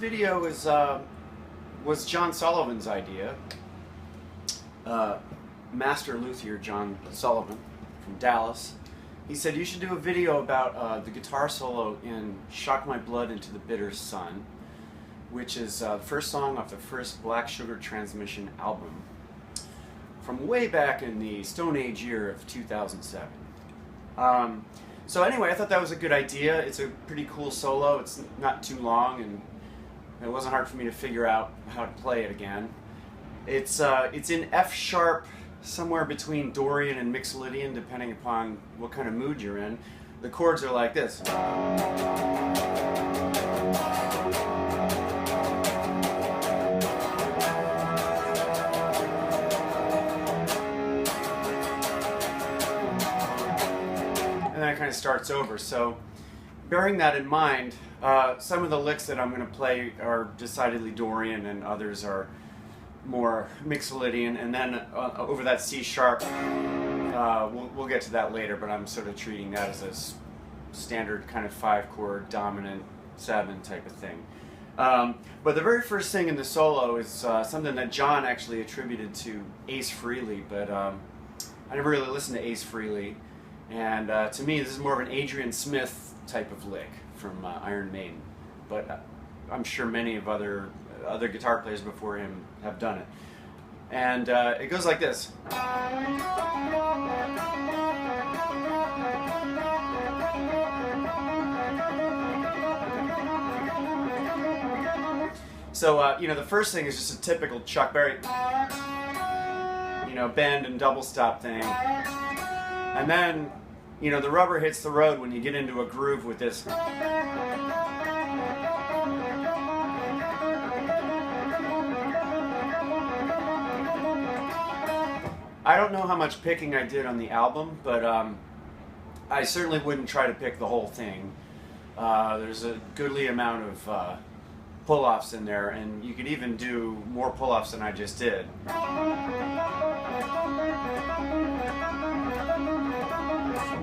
video was John Sullivan's idea. Master luthier John Sullivan from Dallas. He said you should do a video about the guitar solo in "Shock My Blood into the Bitter Sun," which is the first song off the first Black Sugar Transmission album from way back in the Stone Age year of 2007. So anyway, I thought that was a good idea. It's a pretty cool solo. It's not too long, and it wasn't hard for me to figure out how to play it again. It's in F sharp, somewhere between Dorian and Mixolydian, depending upon what kind of mood you're in. The chords are like this. And then it kind of starts over. So bearing that in mind, some of the licks that I'm going to play are decidedly Dorian and others are more Mixolydian, and then over that C sharp, we'll get to that later, but I'm sort of treating that as a standard kind of 5-chord dominant 7 type of thing. But the very first thing in the solo is something that John actually attributed to Ace Frehley, but I never really listened to Ace Frehley, and to me this is more of an Adrian Smith type of lick from Iron Maiden, but I'm sure many of other guitar players before him have done it. And it goes like this. So, you know, the first thing is just a typical Chuck Berry, you know, bend and double stop thing. And then, you know, the rubber hits the road when you get into a groove with this. I don't know how much picking I did on the album, but I certainly wouldn't try to pick the whole thing. There's a goodly amount of pull-offs in there, and you could even do more pull-offs than I just did.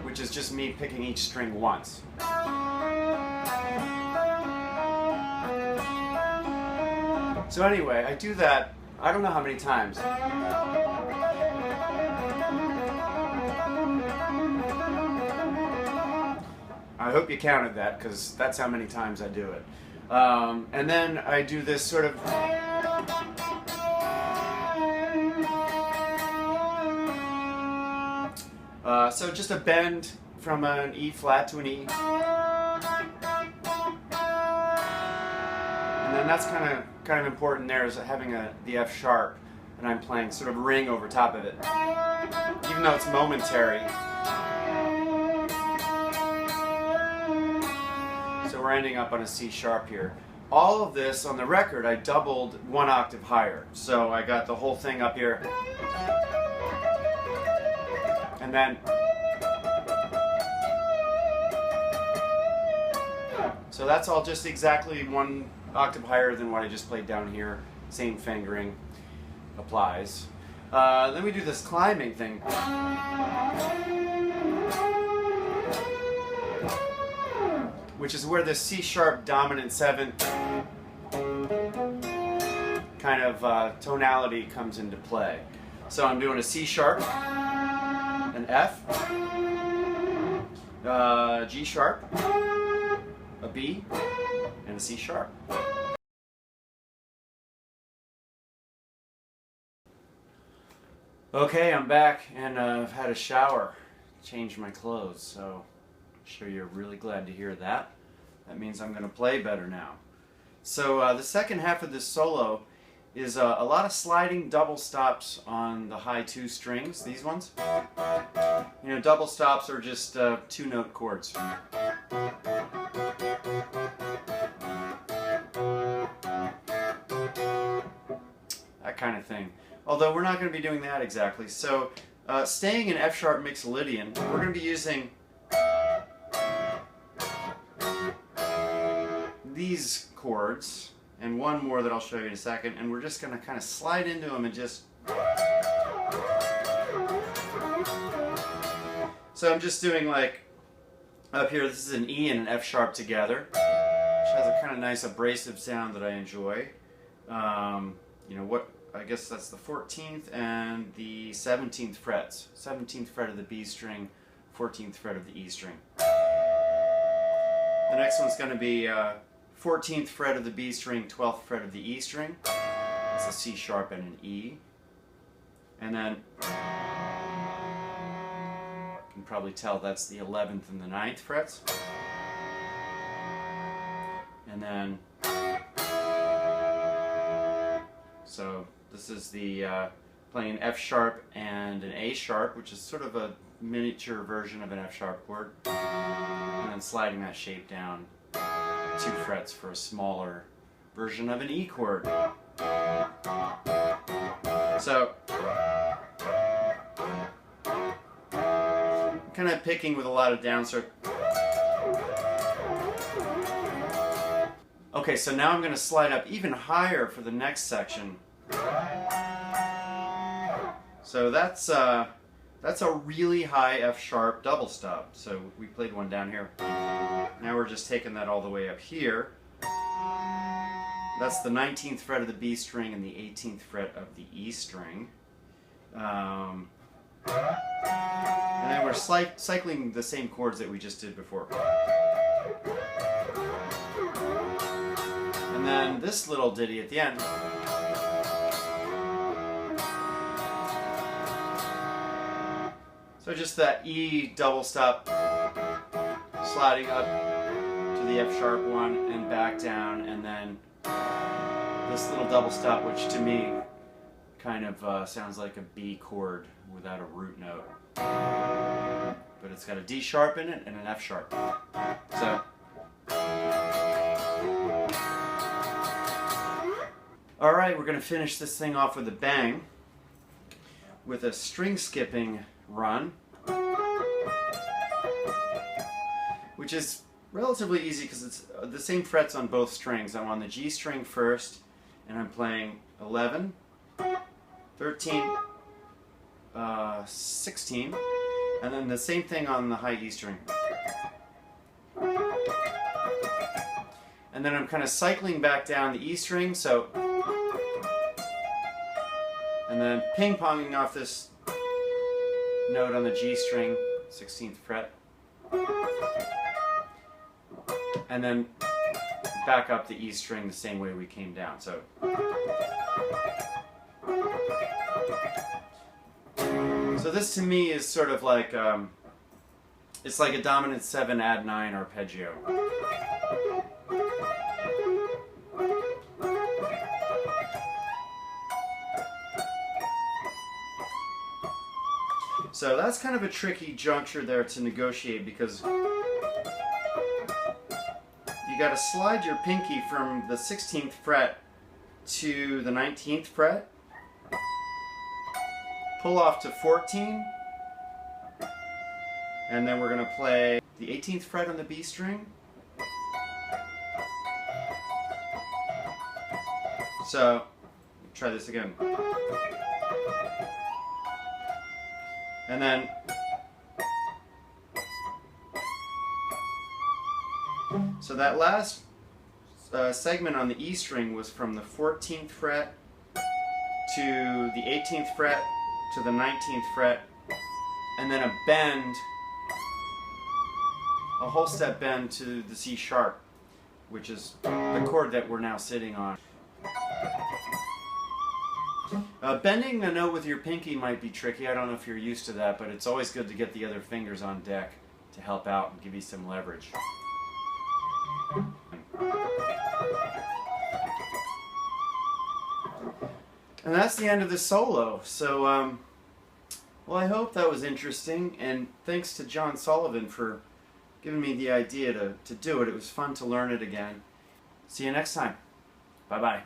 Which is just me picking each string once. So anyway, I do that, I don't know how many times. I hope you counted that, because that's how many times I do it. And then I do this sort of... so just a bend from an E flat to an E. And then that's kind of important there, is having the F sharp, and I'm playing sort of ring over top of it. Even though it's momentary. So we're ending up on a C sharp here. All of this on the record I doubled 1 octave higher. So I got the whole thing up here. And then so that's all just exactly 1 octave higher than what I just played down here. Same fingering applies. Then we do this climbing thing. Which is where the C sharp dominant 7 kind of tonality comes into play. So I'm doing a C sharp, an F, G sharp, a B, and a C sharp. Okay, I'm back, and I've had a shower, changed my clothes, so I'm sure you're really glad to hear that. That means I'm going to play better now. So the second half of this solo is a lot of sliding double stops on the high 2 strings, these ones. You know, double stops are just 2-note chords. That kind of thing. Although we're not going to be doing that exactly. So staying in F sharp Mixolydian, we're going to be using these chords and one more that I'll show you in a second, and we're just going to kind of slide into them and just... So I'm just doing like, up here this is an E and an F sharp together, has a kind of nice abrasive sound that I enjoy. You know what? I guess that's the 14th and the 17th frets. 17th fret of the B string, 14th fret of the E string. The next one's going to be 14th fret of the B string, 12th fret of the E string. It's a C sharp and an E. And then you can probably tell that's the 11th and the 9th frets. And then so this is the playing an F sharp and an A sharp, which is sort of a miniature version of an F sharp chord, and then sliding that shape down 2 frets for a smaller version of an E chord. So I'm kind of picking with a lot of downstroke. Okay, so now I'm going to slide up even higher for the next section. So that's a really high F sharp double stop. So we played one down here. Now we're just taking that all the way up here. That's the 19th fret of the B string and the 18th fret of the E string. And then we're cycling the same chords that we just did before. And then this little ditty at the end. So just that E double stop, sliding up to the F sharp one and back down, and then this little double stop, which to me kind of sounds like a B chord without a root note. But it's got a D sharp in it and an F sharp. So. Alright, we're going to finish this thing off with a bang with a string skipping run, which is relatively easy because it's the same frets on both strings. I'm on the G string first, and I'm playing 11, 13, 16, and then the same thing on the high E string. And then I'm kind of cycling back down the E string, so, and then ping-ponging off this note on the G string, 16th fret, and then back up the E string the same way we came down. So this to me is sort of like it's like a dominant 7 add 9 arpeggio. So that's kind of a tricky juncture there to negotiate, because you got to slide your pinky from the 16th fret to the 19th fret, pull off to 14, and then we're going to play the 18th fret on the B string. So try this again. And then so that last segment on the E string was from the 14th fret to the 18th fret to the 19th fret, and then a bend, a whole step bend to the C sharp, which is the chord that we're now sitting on. Bending a note with your pinky might be tricky. I don't know if you're used to that, but it's always good to get the other fingers on deck to help out and give you some leverage. And that's the end of the solo. So, well, I hope that was interesting, and thanks to John Sullivan for giving me the idea to do it. It was fun to learn it again. See you next time. Bye-bye.